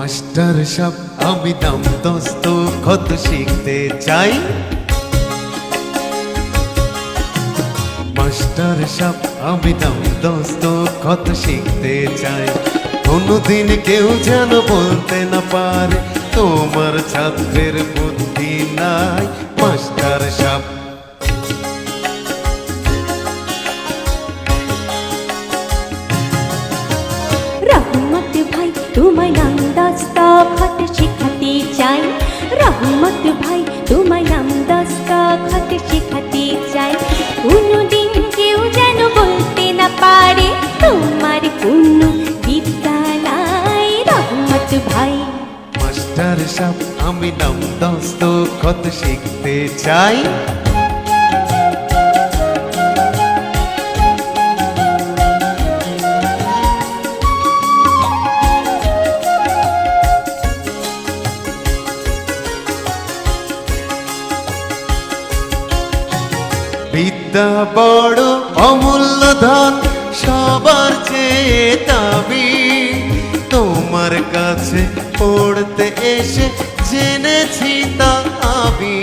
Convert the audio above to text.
Master সাহেব আমি নাম দোস্ত কত শিখতে চাই। মাস্টার সাহেব আমি নাম দোস্ত কত শিখতে চাই। কোনদিন কেউ যেন বলতে না পারে তোমার ছাত্রের বুদ্ধি নাই। মাস্টার সাহেব রহমত ভাই তোমায় নাম দস্তখত শেখাতে চাই। রহমত ভাই তোমায় নাম দস্তখত শেখাতে চাই। কোনদিন কেউ যেন বলতে না পারে তোমার কোনো বিদ্যা নাই। রহমত ভাই মাস্টার সাহেব আমি নাম দোস্ত কত শিখতে চাই। বিদ্যা বড় অমূল্য ধন সবার চেয়ে দামি। তোমার কাছে পড়তে এসে জেনেছি তা আমি।